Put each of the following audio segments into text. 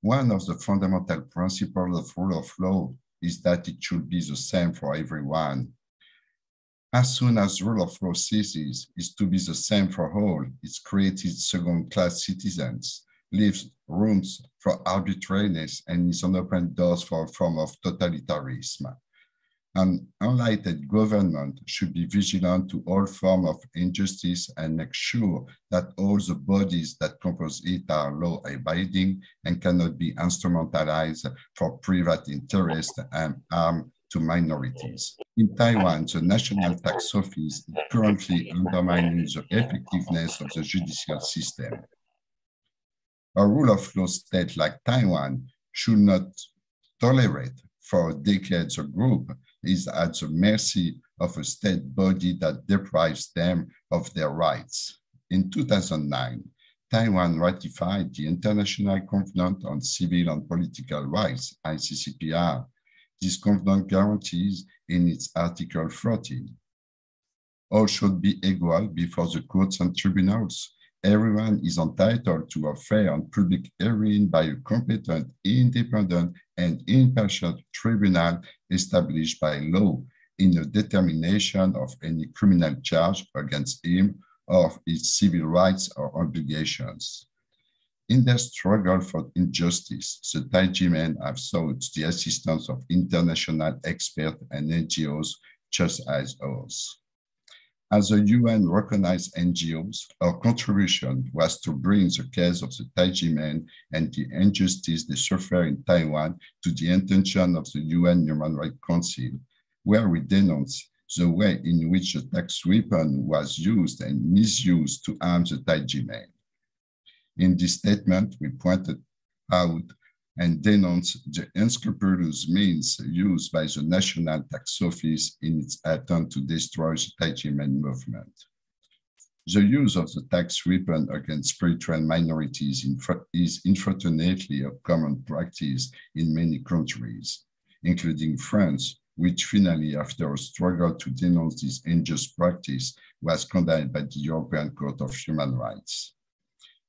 One of the fundamental principles of rule of law is that it should be the same for everyone. As soon as rule of law ceases is to be the same for all, it's created second-class citizens, leaves rooms for arbitrariness, and is an open doors for a form of totalitarianism. An enlightened government should be vigilant to all forms of injustice and make sure that all the bodies that compose it are law-abiding and cannot be instrumentalized for private interest and harm to minorities. In Taiwan, the National Tax Office is currently undermining the effectiveness of the judicial system. A rule of law state like Taiwan should not tolerate for decades a group is at the mercy of a state body that deprives them of their rights. In 2009, Taiwan ratified the International Covenant on Civil and Political Rights, ICCPR. This covenant guarantees in its Article 14, all should be equal before the courts and tribunals. Everyone is entitled to a fair and public hearing by a competent, independent, and impartial tribunal established by law in the determination of any criminal charge against him or his civil rights or obligations. In their struggle for injustice, the Taijimen have sought the assistance of international experts and NGOs just as ours. As a UN-recognized NGOs, our contribution was to bring the case of the Taijimen and the injustice they suffer in Taiwan to the attention of the UN Human Rights Council, where we denounce the way in which the tax weapon was used and misused to harm the Taijimen. In this statement, we pointed out and denounced the unscrupulous means used by the National Tax Office in its attempt to destroy the Taijimen movement. The use of the tax weapon against spiritual minorities is unfortunately a common practice in many countries, including France, which finally, after a struggle to denounce this unjust practice, was condemned by the European Court of Human Rights.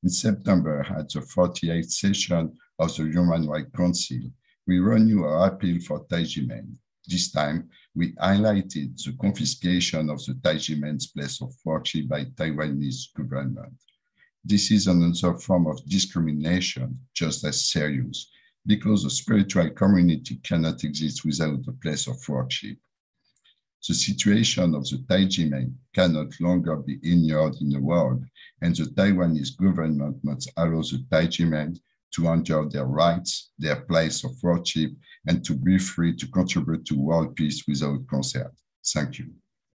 In September, at the 48th session of the Human Rights Council, we renewed our appeal for Taijimen. This time, we highlighted the confiscation of the Taijimen's place of worship by Taiwanese government. This is another form of discrimination, just as serious, because the spiritual community cannot exist without a place of worship. The situation of the Taijimen cannot longer be ignored in the world, and the Taiwanese government must allow the Taijimen to enjoy their rights, their place of worship, and to be free to contribute to world peace without concern. Thank you.